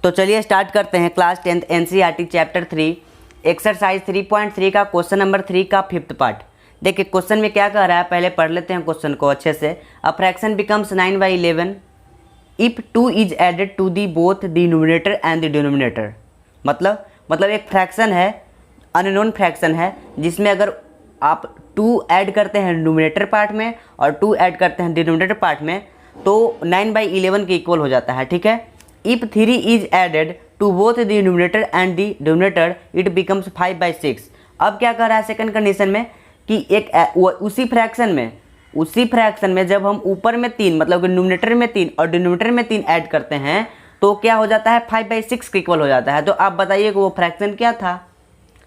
तो चलिए स्टार्ट करते हैं class 10th NCERT chapter 3 exercise 3.3 का क्वेश्चन नंबर 3 का 5th पार्ट। देखिए क्वेश्चन में क्या कह रहा है, पहले पढ़ लेते हैं क्वेश्चन को अच्छे से। A fraction becomes 9/11 if 2 is added to the both the numerator and the denominator. मतलब एक फ्रैक्शन है, अननोन फ्रैक्शन है, जिसमें अगर आप 2 ऐड करते हैं न्यूमरेटर पार्ट में और 2 ऐड करते हैं डिनोमिनेटर पार्ट में तो 9/11 के इक्वल हो जाता है। ठीक है। If 3 is added to both the numerator and the denominator it becomes 5/6। अब क्या कर रहा है सेकंड कंडीशन में कि एक उसी फ्रैक्शन में जब हम ऊपर में 3 मतलब कि न्यूमरेटर में 3 और डिनोमिनेटर में 3 ऐड करते हैं तो क्या हो जाता है, 5/6 के इक्वल हो जाता है। तो आप बताइए कि वो फ्रैक्शन क्या था।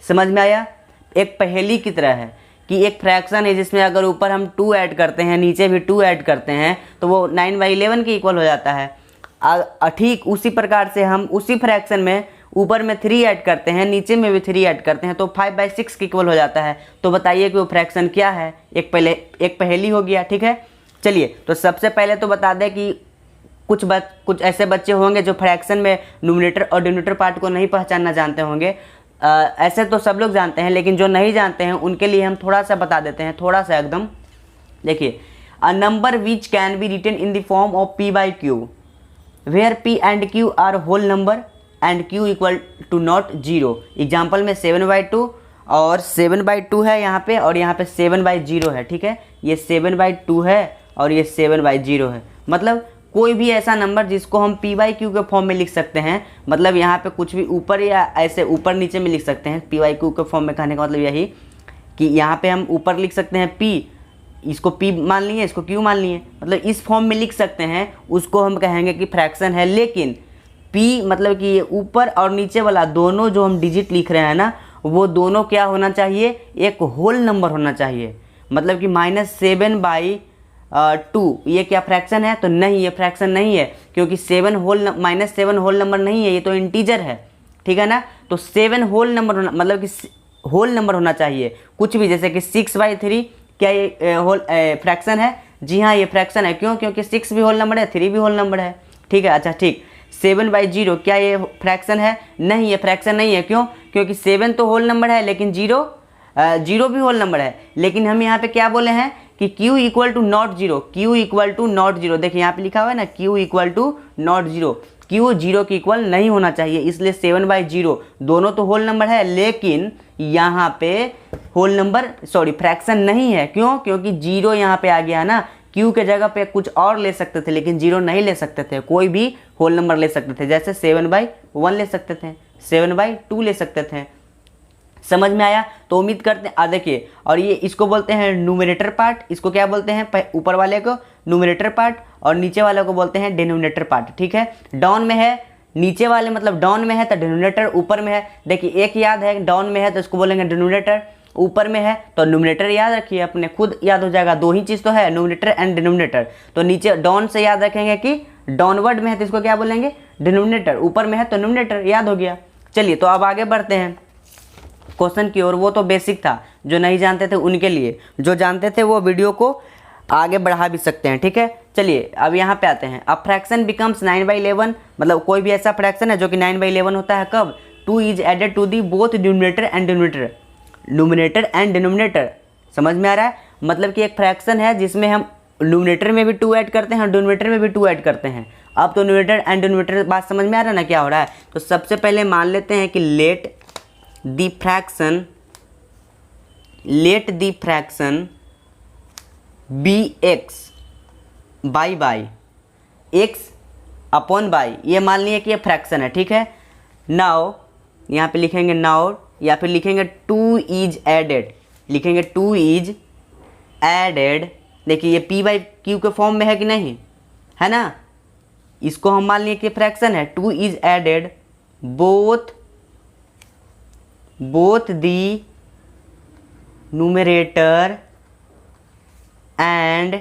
समझ में आया? एक पहेली की तरह है कि एक फ्रैक्शन है जिसमें अगर ऊपर हम 2 ऐड करते हैं, नीचे भी 2 ऐड करते हैं तो वो 9/11 के इक्वल हो जाता है। ठीक उसी प्रकार से हम उसी फ्रैक्शन में ऊपर में 3 ऐड करते हैं, नीचे में भी 3 ऐड करते हैं तो 5/6 के इक्वल हो जाता है। तो बताइए कि वो फ्रैक्शन क्या है। एक पहेली हो गया। ठीक है। चलिए तो सबसे पहले तो बता दें कि कुछ ऐसे बच्चे होंगे जो फ्रैक्शन में न्यूमरेटर और डिनोमिनेटर पार्ट को नहीं पहचानना जानते होंगे। ऐसे तो सब लोग जानते हैं, लेकिन जो नहीं जानते हैं उनके लिए हम थोड़ा सा बता देते हैं, थोड़ा सा एकदम। देखिए, a number which can be written in the form of p/q where p and q are whole number and q equal to not 0। Example में 7/2 और 7/2 है यहाँ पे, और यहाँ पे 7/0 है। ठीक है। ये 7/2 है और ये 7/0 है। मतलब कोई भी ऐसा नंबर जिसको हम p/q के फॉर्म में लिख सकते हैं, मतलब यहाँ पे कुछ भी ऊपर या ऐसे ऊपर नीचे में लिख सकते हैं। p/q के फॉर्म में कहने का मतलब यही कि यहाँ पे हम ऊपर लिख सकते हैं p, इसको p मान लिए, इसको q मान लिए, मतलब इस फॉर्म में लिख सकते हैं। उसको हम कहेंगे कि फ्रैक्शन है। लेकिन p मतलब कि ये ऊपर और नीचे वाला दोनों जो हम डिजिट लिख रहे हैं ना, वो दोनों क्या होना चाहिए, एक होल नंबर होना चाहिए। मतलब कि -7/2 ये क्या फ्रैक्शन है? तो नहीं, ये फ्रैक्शन नहीं है, क्योंकि -7 होल नंबर नहीं है, ये तो इंटीजर है। ठीक है ना। तो 7 होल नंबर होना, मतलब कि होल नंबर होना चाहिए। कुछ भी, जैसे कि 6/3 क्या ये होल फ्रैक्शन है? जी हाँ, ये फ्रैक्शन है। क्यों? क्योंकि 6 भी होल नंबर है, 3 भी होल नंबर है। ठीक है। अच्छा ठीक। 7/0 क्या ये फ्रैक्शन है? नहीं, ये फ्रैक्शन नहीं है। क्यों? क्योंकि 7 तो होल नंबर है, लेकिन 0 भी होल नंबर है। लेकिन हम यहाँ पे क्या बोले हैं कि q equal to not 0, q equal to not 0। देखिए यहाँ पे लिखा हुआ है ना, q equal to not 0, q 0 के इक्वल नहीं होना चाहिए। इसलिए 7/0 दोनों तो होल नंबर है, लेकिन यहाँ पे फ्रैक्शन नहीं है। क्यों? क्योंकि 0 यहाँ पे आ गया ना। q के जगह पे कुछ और ले सकते थे, लेकिन 0 नहीं ले सकते थे। कोई भी होल नंबर ले सकते थे, जैसे 7/1 ले सकते थे, 7/2 ले सकते थे। समझ में आया? तो उम्मीद करते हैं। देखिए, और ये इसको बोलते हैं न्यूमरेटर पार्ट। इसको क्या बोलते हैं? ऊपर वाले को न्यूमरेटर पार्ट और नीचे वाले को बोलते हैं डिनोमिनेटर पार्ट। ठीक है। डाउन में है, नीचे वाले मतलब डाउन में है तो डिनोमिनेटर, ऊपर में है। देखिए एक याद है, डाउन में है तो इसको बोलेंगे डिनोमिनेटर, ऊपर में है तो न्यूमरेटर। याद रखिए, अपने खुद याद हो जाएगा। 2 ही चीज़ तो है, न्यूमरेटर एंड डिनोमिनेटर। तो नीचे डाउन से याद रखेंगे कि डाउनवर्ड में है तो इसको क्या बोलेंगे, डिनोमिनेटर। ऊपर में है तो न्यूमरेटर। याद हो गया। चलिए तो अब आगे बढ़ते हैं क्वेश्चन की ओर। वो तो बेसिक था, जो नहीं जानते थे उनके लिए। जो जानते थे वो वीडियो को आगे बढ़ा भी सकते हैं। ठीक है। चलिए अब यहाँ पे आते हैं। अब फ्रैक्शन बिकम्स 9/11, मतलब कोई भी ऐसा फ्रैक्शन है जो कि 9/11 होता है। कब? 2 is added to the both numerator and denominator. समझ में आ रहा है? मतलब कि एक फ्रैक्शन है जिसमें हम न्यूमरेटर में भी 2 ऐड करते हैं और डिनोमिनेटर में भी 2 ऐड करते हैं। अब तो न्यूमरेटर एंड डिनोमिनेटर बात समझ में आ रहा है ना क्या हो रहा है? तो सबसे पहले मान लेते हैं कि let the fraction be x by x upon by. ये मान लिया कि ये फ्रैक्शन है। ठीक है। नाउ यहाँ पे लिखेंगे नाउ, या फिर लिखेंगे 2 इज एडेड, लिखेंगे 2 इज एडेड। देखिए ये p/q के फॉर्म में है कि नहीं, है ना। इसको हम मान लिए कि फ्रैक्शन है। 2 is added both the numerator and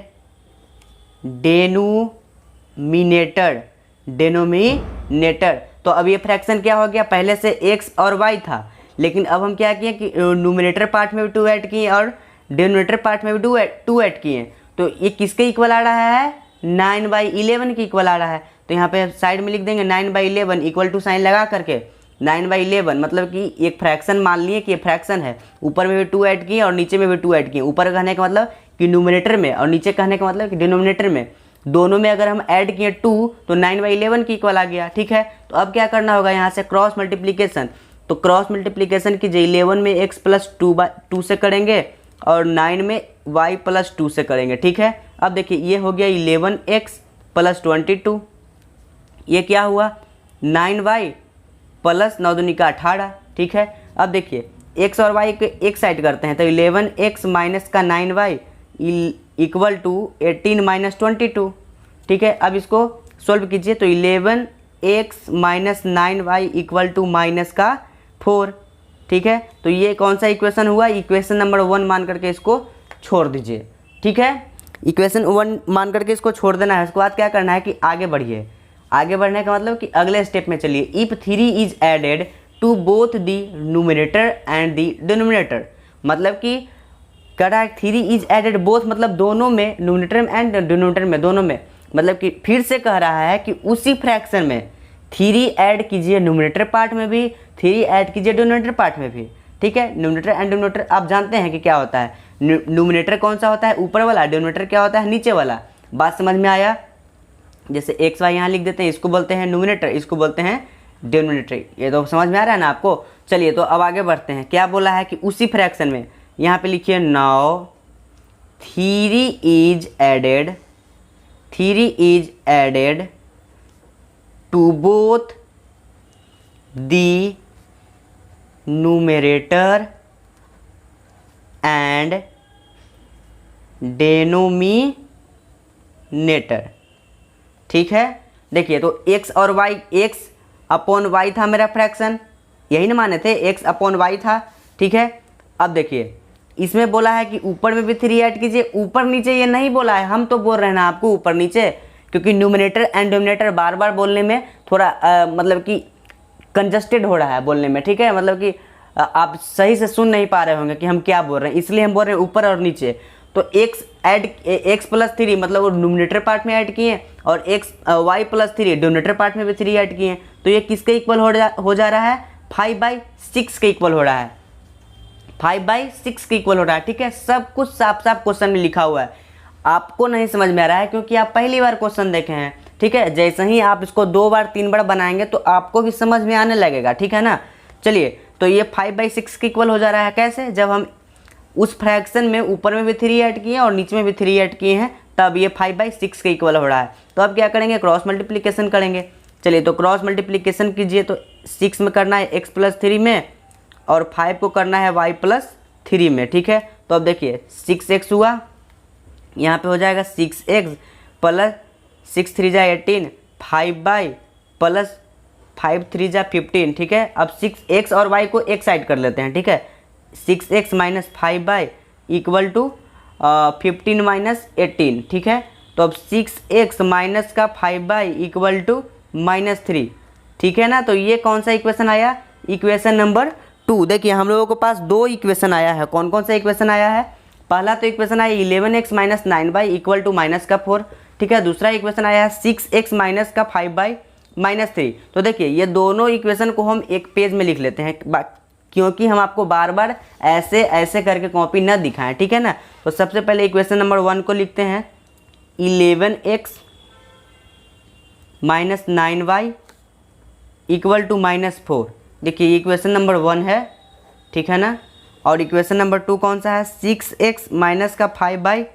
denominator. तो अब ये फ्रैक्शन क्या हो गया? पहले से x और y था, लेकिन अब हम क्या किए कि न्यूमरेटर पार्ट में भी 2 ऐड किए और डिनोमिनेटर पार्ट में भी 2 ऐड किए। तो ये किसके इक्वल आ रहा है? 9/11 के इक्वल आ रहा है। तो यहाँ पे साइड में लिख देंगे 9/11 इक्वल टू साइन लगा करके 9/11, मतलब कि एक फ्रैक्शन मान लिए कि ये फ्रैक्शन है, ऊपर में भी 2 ऐड किए और नीचे में भी 2 ऐड किए। ऊपर कहने का मतलब कि न्यूमरेटर में और नीचे कहने का मतलब कि डिनोमिनेटर में, दोनों में अगर हम ऐड किए 2 तो 9/11 के इक्वल आ गया। ठीक है, तो अब क्या करना होगा यहाँ से क्रॉस मल्टीप्लीकेशन। तो क्रॉस मल्टीप्लीकेशन कीजिए, 11 में x प्लस 2 से करेंगे और 9 में y प्लस 2 से करेंगे। ठीक है, अब देखिए ये हो गया 11x प्लस 22, ये क्या हुआ 9y प्लस 9 दूनी का 18। ठीक है, अब देखिए x और y को एक साइड करते हैं, तो 11x माइनस का 9y इक्वल टू 18 माइनस 22। ठीक है, अब इसको सोल्व कीजिए, तो 11x minus 9y equal to minus का 4। ठीक है, तो ये कौन सा इक्वेशन हुआ, इक्वेशन नंबर 1 मान करके इसको छोड़ दीजिए। ठीक है, इक्वेशन 1 मान करके इसको छोड़ देना है। उसके बाद क्या करना है कि आगे बढ़िए। आगे बढ़ने का मतलब कि अगले स्टेप में चलिए। If 3 is added to both the numerator and the denominator, मतलब कि कह रहा है 3 इज एडेड बोथ, मतलब दोनों में, न्यूमरेटर एंड डिनोमिनेटर में, दोनों में, मतलब कि फिर से कह रहा है कि उसी फ्रैक्शन में 3 ऐड कीजिए न्यूमरेटर पार्ट में भी, 3 ऐड कीजिए डिनोमिनेटर पार्ट में भी। ठीक है, न्यूमरेटर एंड डिनोमिनेटर आप जानते हैं कि क्या होता है। न्यूमरेटर कौन सा होता है, ऊपर वाला, डिनोमिनेटर क्या होता है, नीचे वाला। बात समझ में आया। जैसे एक्स वाई यहाँ लिख देते हैं, इसको बोलते हैं न्यूमरेटर, इसको बोलते हैं डिनोमिनेटर। ये तो समझ में आ रहा है ना आपको। चलिए तो अब आगे बढ़ते हैं। क्या बोला है कि उसी फ्रैक्शन में, यहाँ पे लिखिए now 3 is added to both the numerator and denominator. ठीक है, देखिए तो x और y, x अपॉन y था मेरा फ्रैक्शन, यही ना माने थे, x अपॉन y था। ठीक है, अब देखिए इसमें बोला है कि ऊपर में भी 3 ऐड कीजिए, ऊपर नीचे ये नहीं बोला है, हम तो बोल रहे हैं ना आपको ऊपर नीचे, क्योंकि न्यूमरेटर एंड डिनोमिनेटर बार बार बोलने में थोड़ा मतलब कि कंजस्टेड हो रहा है बोलने में। ठीक है, मतलब कि आप सही से सुन नहीं पा रहे होंगे कि हम क्या बोल रहे हैं, इसलिए हम बोल रहे हैं ऊपर और नीचे। तो x प्लस 3 मतलब वो न्यूमरेटर पार्ट में ऐड किए और y प्लस 3 डिनोमिनेटर पार्ट में भी 3 ऐड किए, तो ये किसके इक्वल हो जा रहा है, 5/6 के इक्वल हो रहा है, 5/6 के इक्वल हो रहा है। ठीक है, सब कुछ साफ साफ क्वेश्चन में लिखा हुआ है। आपको नहीं समझ में आ रहा है क्योंकि आप पहली बार क्वेश्चन देखे हैं। ठीक है, जैसे ही आप इसको 2 बार 3 बार बनाएंगे तो आपको भी समझ में आने लगेगा। ठीक है ना। चलिए, तो ये 5/6 के इक्वल हो जा रहा है कैसे, जब हम उस फ्रैक्शन में ऊपर में भी 3 ऐड किए और नीचे में भी 3 ऐड किए हैं, तब ये 5/6 के इक्वल हो रहा है। तो अब क्या करेंगे, क्रॉस मल्टीप्लिकेशन करेंगे। चलिए, तो क्रॉस मल्टीप्लिकेशन कीजिए, तो 6 में करना है x प्लस 3 में और 5 को करना है y प्लस 3 में। ठीक है, तो अब देखिए 6x हुआ, यहाँ पे हो जाएगा 6x प्लस 6 3 जा 18, 5 प्लस 5 3 जा 15। ठीक है, अब 6x और y को एक साइड कर लेते हैं। ठीक है, 6x minus 5 equal to 15 minus 18। ठीक है, तो अब 6x माइनस का 5 इक्वल टू -3। ठीक है ना, तो ये कौन सा इक्वेशन आया, इक्वेशन नंबर 2। देखिए हम लोगों के पास 2 इक्वेशन आया है। कौन कौन सा इक्वेशन आया है, पहला तो इक्वेशन आया 11x minus 9y equal to minus का 4। ठीक है, दूसरा इक्वेशन आया है 6x माइनस का 5 माइनस 3। तो देखिए ये दोनों इक्वेशन को हम एक पेज में लिख लेते हैं, क्योंकि हम आपको बार बार ऐसे ऐसे करके कॉपी न दिखाएं। ठीक है ना, तो सबसे पहले इक्वेशन नंबर 1 को लिखते हैं 11x minus 9y equal to -4। देखिए इक्वेशन नंबर 1 है। ठीक है ना, और इक्वेशन नंबर 2 कौन सा है, 6x माइनस का 5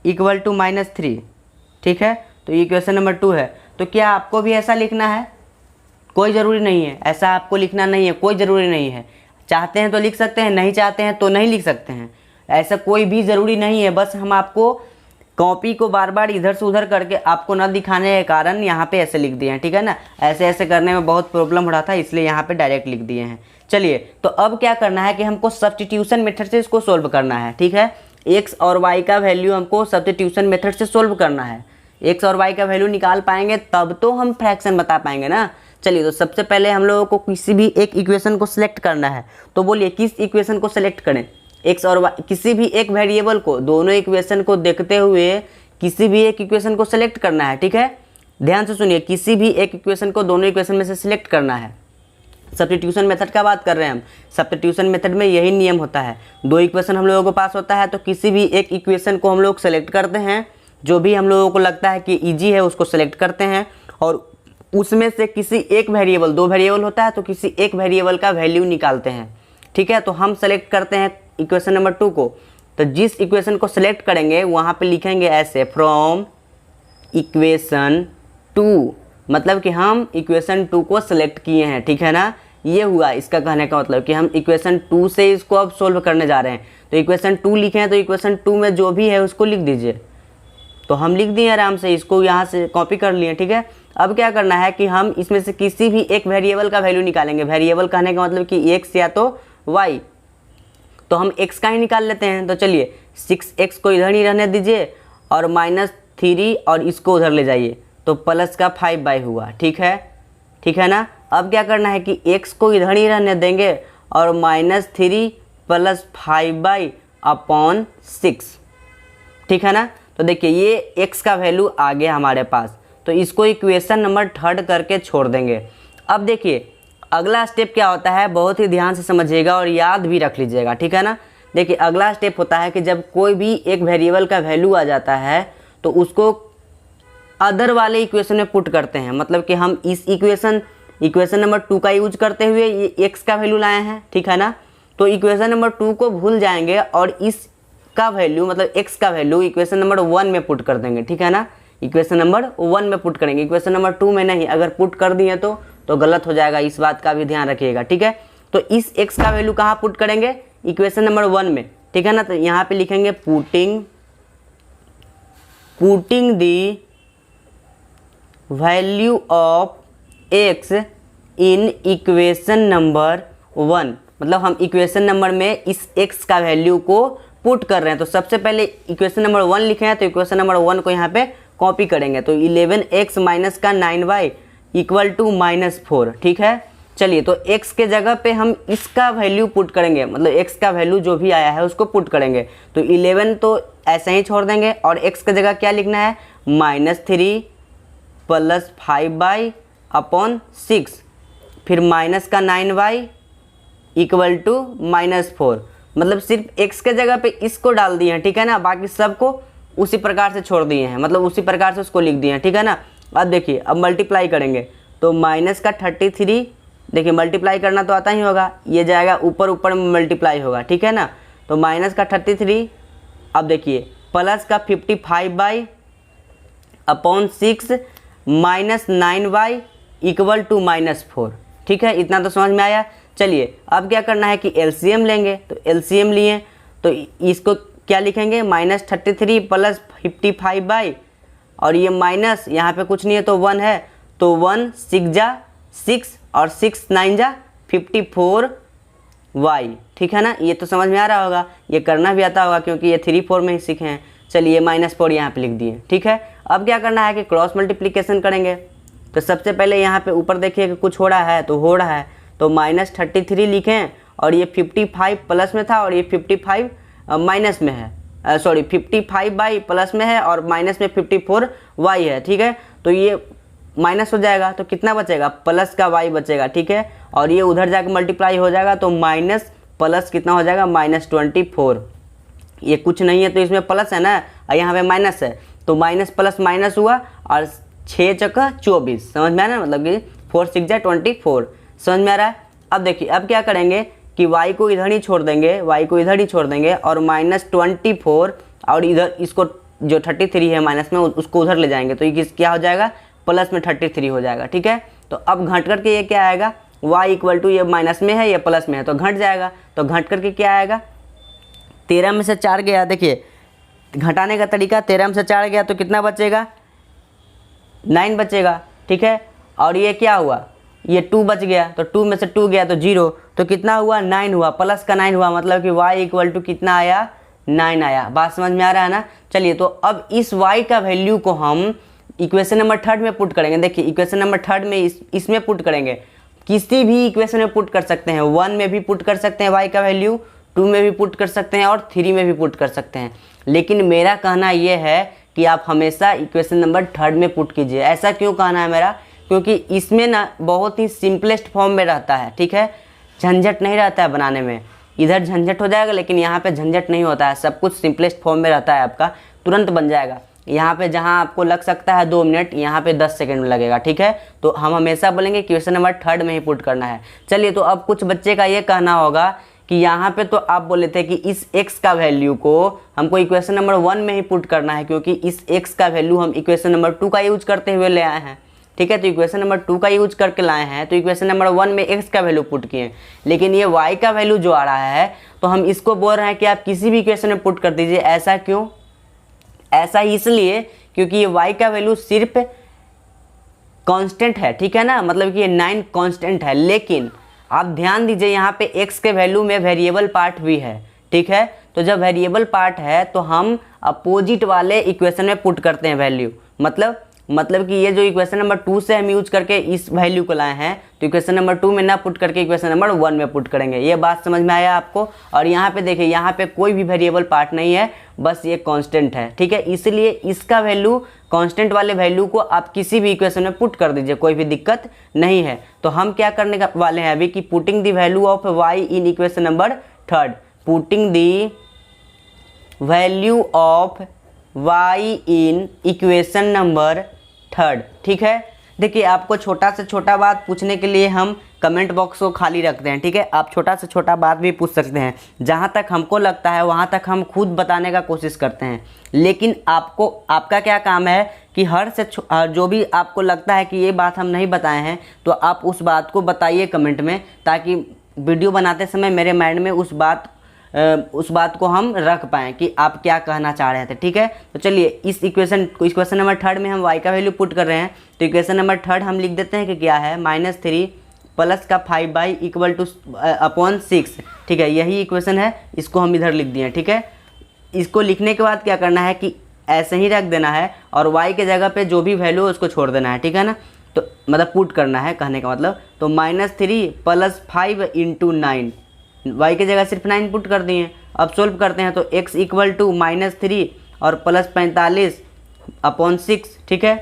इक्वल टू -3। ठीक है, तो ये इक्वेशन नंबर 2 है। तो क्या आपको भी ऐसा लिखना है, कोई ज़रूरी नहीं है, ऐसा आपको लिखना नहीं है, कोई ज़रूरी नहीं है। चाहते हैं तो लिख सकते हैं, नहीं चाहते हैं तो नहीं लिख सकते हैं, ऐसा कोई भी ज़रूरी नहीं है। बस हम आपको कॉपी को बार बार इधर से उधर करके आपको न दिखाने के कारण यहाँ पे ऐसे लिख दिए हैं। ठीक है ना, ऐसे ऐसे करने में बहुत प्रॉब्लम हो रहा था, इसलिए यहाँ पे डायरेक्ट लिख दिए हैं। चलिए, तो अब क्या करना है कि हमको सब्स्टिट्यूशन मेथड से इसको सोल्व करना है। ठीक है, x और y का वैल्यू हमको सब्स्टिट्यूशन मेथड से सोल्व करना है। x और y का वैल्यू निकाल पाएंगे तब तो हम फ्रैक्शन बता पाएंगे ना। चलिए, तो सबसे पहले हम लोगों को किसी भी एक इक्वेशन को सिलेक्ट करना है। तो बोलिए किस इक्वेशन को सिलेक्ट करें, x और y, किसी भी एक वेरिएबल को, दोनों इक्वेशन को देखते हुए किसी भी एक इक्वेशन को सिलेक्ट करना है। ठीक है, ध्यान से सुनिए, किसी भी एक इक्वेशन को दोनों इक्वेशन में से सिलेक्ट करना है। सब्स्टिट्यूशन मेथड का बात कर रहे हैं हम। सब्स्टिट्यूशन मेथड में यही नियम होता है, दो इक्वेशन हम लोगों को पास होता है तो किसी भी एक इक्वेशन को हम लोग सेलेक्ट करते हैं, जो भी हम लोगों को लगता है कि इजी है उसको सेलेक्ट करते हैं और उसमें से किसी एक वेरिएबल, दो वेरिएबल होता है तो किसी एक वेरिएबल का वैल्यू निकालते हैं। ठीक है, तो हम सेलेक्ट करते हैं इक्वेशन नंबर 2 को। तो जिस इक्वेशन को सेलेक्ट करेंगे वहाँ पे लिखेंगे ऐसे, फ्रॉम इक्वेशन 2, मतलब कि हम इक्वेशन 2 को सेलेक्ट किए हैं। ठीक है ना, ये हुआ इसका कहने का मतलब कि हम इक्वेशन 2 से इसको अब सोल्व करने जा रहे हैं। तो इक्वेशन 2 लिखे हैं तो इक्वेशन 2 में जो भी है उसको लिख दीजिए। तो हम लिख दिए आराम से, इसको यहाँ से कॉपी कर लिए। ठीक है, अब क्या करना है कि हम इसमें से किसी भी एक वेरिएबल का वैल्यू निकालेंगे। वेरिएबल कहने का मतलब कि x या तो y, तो हम x का ही निकाल लेते हैं। तो चलिए 6x को इधर ही रहने दीजिए और -3 और इसको उधर ले जाइए, तो प्लस का 5y हुआ। ठीक है ना। अब क्या करना है कि x को इधर ही रहने देंगे और -3 + 5y अपॉन 6। ठीक है ना, तो देखिए ये x का वैल्यू आ गया हमारे पास, तो इसको इक्वेशन नंबर 3 करके छोड़ देंगे। अब देखिए अगला स्टेप क्या होता है, बहुत ही ध्यान से समझिएगा और याद भी रख लीजिएगा। ठीक है ना, देखिए अगला स्टेप होता है कि जब कोई भी एक वेरिएबल का वैल्यू आ जाता है तो उसको अदर वाले इक्वेशन में पुट करते हैं। मतलब कि हम इस इक्वेशन नंबर 2 का यूज करते हुए ये x का वैल्यू लाए हैं। ठीक है ना, तो इक्वेशन नंबर 2 को भूल जाएंगे और इस का वैल्यू मतलब x का वैल्यू इक्वेशन नंबर 1 में पुट कर देंगे। ठीक है ना, इक्वेशन नंबर 1 में पुट करेंगे, इक्वेशन नंबर 2 में नहीं। अगर पुट कर दिए तो गलत हो जाएगा, इस बात का भी ध्यान रखिएगा। ठीक है, तो इस x का वैल्यू कहाँ पुट करेंगे, इक्वेशन नंबर 1 में। ठीक है ना, तो यहाँ पे लिखेंगे putting the value of x in equation number 1, मतलब हम इक्वेशन नंबर में इस x का वैल्यू को पुट कर रहे हैं। तो सबसे पहले इक्वेशन नंबर 1 लिखे हैं तो इक्वेशन नंबर 1 को यहाँ पे कॉपी करेंगे। तो 11x माइनस का 9y इक्वल टू -4। ठीक है, चलिए तो x के जगह पे हम इसका वैल्यू पुट करेंगे, मतलब x का वैल्यू जो भी आया है उसको पुट करेंगे। तो 11 तो ऐसे ही छोड़ देंगे और x के जगह क्या लिखना है, -3 + 5y अपॉन 6, फिर माइनस का 9y इक्वल टू -4, मतलब सिर्फ x के जगह पे इसको डाल दिए हैं। ठीक है ना, बाकी सबको उसी प्रकार से छोड़ दिए हैं, मतलब उसी प्रकार से उसको लिख दिए हैं। ठीक है ना, अब देखिए अब मल्टीप्लाई करेंगे तो माइनस का 33, देखिए मल्टीप्लाई करना तो आता ही होगा, ये जाएगा ऊपर में मल्टीप्लाई होगा। ठीक है ना, तो माइनस का 33, अब देखिए प्लस का 55y upon 6 -9y equal to -4। ठीक है, इतना तो समझ में आया। चलिए अब क्या करना है कि एलसीएम लेंगे, तो एलसीएम लिए तो इसको क्या लिखेंगे, -33 + 55y और ये माइनस यहाँ पे कुछ नहीं है तो 1 है, तो 1 6 जा 6 और 6 9 जा 54y। ठीक है ना, ये तो समझ में आ रहा होगा, ये करना भी आता होगा क्योंकि ये 3 4 में ही सीखे हैं। चलिए -4 यहाँ पे लिख दिए। ठीक है, अब क्या करना है कि क्रॉस मल्टीप्लिकेशन करेंगे। तो सबसे पहले यहाँ पे ऊपर देखिए कि कुछ हो रहा है, तो हो रहा है तो -33 लिखें और ये 55 प्लस में था और ये 55 माइनस में है, सॉरी 55y प्लस में है और माइनस में 54y है। ठीक है, तो ये माइनस हो जाएगा तो कितना बचेगा, प्लस का y बचेगा। ठीक है, और ये उधर जाकर मल्टीप्लाई हो जाएगा तो माइनस प्लस कितना हो जाएगा, -24। ये कुछ नहीं है तो इसमें प्लस है ना, और यहाँ पे माइनस है तो माइनस प्लस माइनस हुआ और 6 चौका 24, समझ में आ रहा है, मतलब कि 4 6 जा 24, समझ में आ रहा है। अब देखिए अब क्या करेंगे कि y को इधर ही छोड़ देंगे, y को इधर ही छोड़ देंगे और -24 और इधर इसको जो 33 है माइनस में उसको उधर ले जाएंगे तो ये क्या हो जाएगा, प्लस में 33 हो जाएगा। ठीक है, तो अब घट करके ये क्या आएगा, y इक्वल टू ये माइनस में है ये प्लस में है तो घट जाएगा, तो घट करके क्या आएगा, 13 में से 4 गया। देखिए घटाने का तरीका, 13 में से 4 गया तो कितना बचेगा, 9 बचेगा। ठीक है, और ये क्या हुआ, ये 2 बच गया तो 2 में से 2 गया तो 0, तो कितना हुआ, 9 हुआ, प्लस का 9 हुआ, मतलब कि y इक्वल टू कितना आया, 9 आया। बात समझ में आ रहा है ना। चलिए तो अब इस y का वैल्यू को हम इक्वेशन नंबर 3 में पुट करेंगे। देखिए इक्वेशन नंबर 3 में इसमें पुट करेंगे, किसी भी इक्वेशन में पुट कर सकते हैं, 1 में भी पुट कर सकते हैं y का वैल्यू, 2 में भी पुट कर सकते हैं और 3 में भी पुट कर सकते हैं। लेकिन मेरा कहना यह है कि आप हमेशा इक्वेशन नंबर 3 में पुट कीजिए। ऐसा क्यों कहना है मेरा, क्योंकि इसमें ना बहुत ही सिंपलेस्ट फॉर्म में रहता है, ठीक है, झंझट नहीं रहता है बनाने में। इधर झंझट हो जाएगा लेकिन यहाँ पे झंझट नहीं होता है, सब कुछ सिंपलेस्ट फॉर्म में रहता है, आपका तुरंत बन जाएगा। यहाँ पे जहाँ आपको लग सकता है 2 मिनट, यहाँ पे 10 सेकंड में लगेगा, ठीक है। तो हम हमेशा बोलेंगे क्वेश्चन नंबर 3 में ही पुट करना है। चलिए, तो अब कुछ बच्चे का ये कहना होगा कि यहाँ पे तो आप बोले थे कि इस x का वैल्यू को हमको इक्वेशन नंबर 1 में ही पुट करना है, क्योंकि इस x का वैल्यू हम इक्वेशन नंबर 2 का यूज करते हुए ले आए हैं, ठीक है। तो इक्वेशन नंबर 2 का यूज करके लाए हैं, तो इक्वेशन नंबर 1 में x का वैल्यू पुट किए, लेकिन ये y का वैल्यू जो आ रहा है तो हम इसको बोल रहे हैं कि आप किसी भी इक्वेशन में पुट कर दीजिए। ऐसा क्यों? ऐसा इसलिए क्योंकि ये y का वैल्यू सिर्फ कांस्टेंट है, ठीक है ना, मतलब कि ये 9 कांस्टेंट है। लेकिन आप ध्यान दीजिए यहाँ पे x के वैल्यू में वेरिएबल पार्ट भी है, ठीक है। तो जब वेरिएबल पार्ट है तो हम अपोजिट वाले इक्वेशन में पुट करते हैं वैल्यू। मतलब कि ये जो इक्वेशन नंबर 2 से हम यूज करके इस वैल्यू को लाए हैं, तो इक्वेशन नंबर 2 में ना पुट करके इक्वेशन नंबर 1 में पुट करेंगे। ये बात समझ में आया आपको? और यहाँ पे देखिए, यहाँ पे कोई भी वेरिएबल पार्ट नहीं है, बस ये कांस्टेंट है, ठीक है। इसलिए इसका वैल्यू, कांस्टेंट वाले वैल्यू को आप किसी भी इक्वेशन में पुट कर दीजिए, कोई भी दिक्कत नहीं है। तो हम क्या करने वाले हैं अभी कि putting the value of y in equation number 3, putting the value of y in equation number 3, ठीक है। देखिए, आपको छोटा से छोटा बात पूछने के लिए हम कमेंट बॉक्स को खाली रखते हैं, ठीक है। आप छोटा से छोटा बात भी पूछ सकते हैं, जहाँ तक हमको लगता है वहाँ तक हम खुद बताने का कोशिश करते हैं। लेकिन आपका क्या काम है कि जो भी आपको लगता है कि ये बात हम नहीं बताए हैं, तो आप उस बात को बताइए कमेंट में, ताकि वीडियो बनाते समय मेरे माइंड में उस बात को हम रख पाएँ कि आप क्या कहना चाह रहे थे, ठीक है। तो चलिए, इस इक्वेशन नंबर 3 में हम y का वैल्यू पुट कर रहे हैं। तो इक्वेशन नंबर 3 हम लिख देते हैं कि क्या है, -3 प्लस का 5y इक्वल टू अपॉन 6, ठीक है। यही इक्वेशन है, इसको हम इधर लिख दिए, ठीक है। इसको लिखने के बाद क्या करना है कि ऐसे ही रख देना है और y के जगह पे जो भी वैल्यू है उसको छोड़ देना है, ठीक है ना। तो मतलब पुट करना है, कहने का मतलब। तो -3 प्लस 5 इंटू 9, y की जगह सिर्फ 9 पुट कर दिए। अब सोल्व करते हैं, तो x इक्वल टू -3 और प्लस 45 अपॉन 6, ठीक है।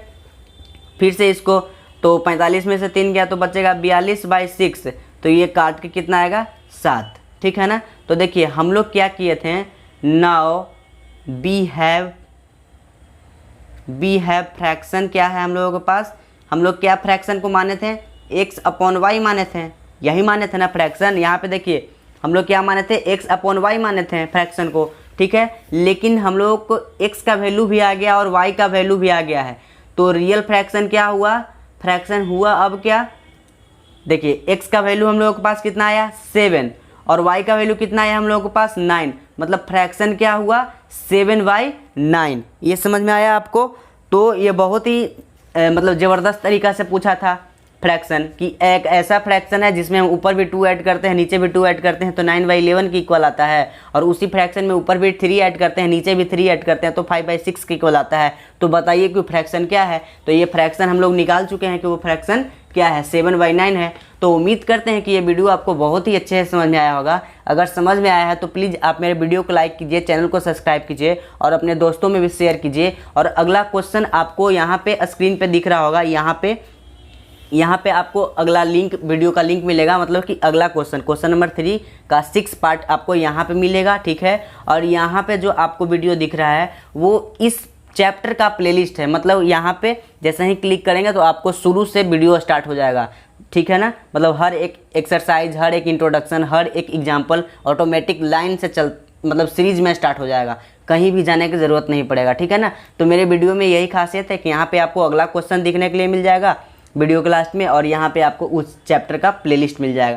फिर से इसको, तो 45 में से 3 गया तो बचेगा 42/6, तो ये काट के कितना आएगा, 7, ठीक है ना। तो देखिए, हम लोग क्या किए थे, नाउ वी हैव फ्रैक्शन क्या है हम लोगों के पास, हम लोग क्या फ्रैक्शन को माने थे, x अपॉन y माने थे, यही माने थे ना फ्रैक्शन। यहाँ पे देखिए, हम लोग क्या माने थे, x अपॉन y माने थे फ्रैक्शन को, ठीक है। लेकिन हम लोग को x का वैल्यू भी आ गया और y का वैल्यू भी आ गया है, तो रियल फ्रैक्शन क्या हुआ, फ्रैक्शन हुआ अब क्या, देखिए x का वैल्यू हम लोगों के पास कितना आया, 7, और y का वैल्यू कितना आया हम लोगों के पास, 9। मतलब फ्रैक्शन क्या हुआ, 7/9। ये समझ में आया आपको? तो ये बहुत ही मतलब ज़बरदस्त तरीका से पूछा था फ्रैक्शन, कि एक ऐसा फ्रैक्शन है जिसमें हम ऊपर भी 2 ऐड करते हैं, नीचे भी 2 ऐड करते हैं, तो 9/11 की इक्वल आता है। और उसी फ्रैक्शन में ऊपर भी 3 ऐड करते हैं, नीचे भी 3 ऐड करते हैं, तो 5/6 की इक्वल आता है। तो बताइए कि फ्रैक्शन क्या है। तो ये फ्रैक्शन हम लोग निकाल चुके हैं कि वो फ्रैक्शन क्या है, 7/9 है। तो उम्मीद करते हैं कि ये वीडियो आपको बहुत ही अच्छे से समझ में आया होगा। अगर समझ में आया है तो प्लीज़ आप मेरे वीडियो को लाइक कीजिए, चैनल को सब्सक्राइब कीजिए और अपने दोस्तों में भी शेयर कीजिए। और अगला क्वेश्चन आपको यहाँ पे स्क्रीन पे दिख रहा होगा, यहाँ पे आपको अगला लिंक, वीडियो का लिंक मिलेगा, मतलब कि अगला क्वेश्चन नंबर 3 का 6 पार्ट आपको यहाँ पे मिलेगा, ठीक है। और यहाँ पे जो आपको वीडियो दिख रहा है वो इस चैप्टर का प्लेलिस्ट है, मतलब यहाँ पे जैसे ही क्लिक करेंगे तो आपको शुरू से वीडियो स्टार्ट हो जाएगा, ठीक है ना। मतलब हर एक एक्सरसाइज, हर एक इंट्रोडक्शन, हर एक एग्जाम्पल ऑटोमेटिक लाइन से मतलब सीरीज में स्टार्ट हो जाएगा, कहीं भी जाने की ज़रूरत नहीं पड़ेगा, ठीक है ना। तो मेरे वीडियो में यही खासियत है कि यहाँ पे आपको अगला क्वेश्चन दिखने के लिए मिल जाएगा वीडियो के लास्ट में, और यहाँ पे आपको उस चैप्टर का प्लेलिस्ट मिल जाएगा।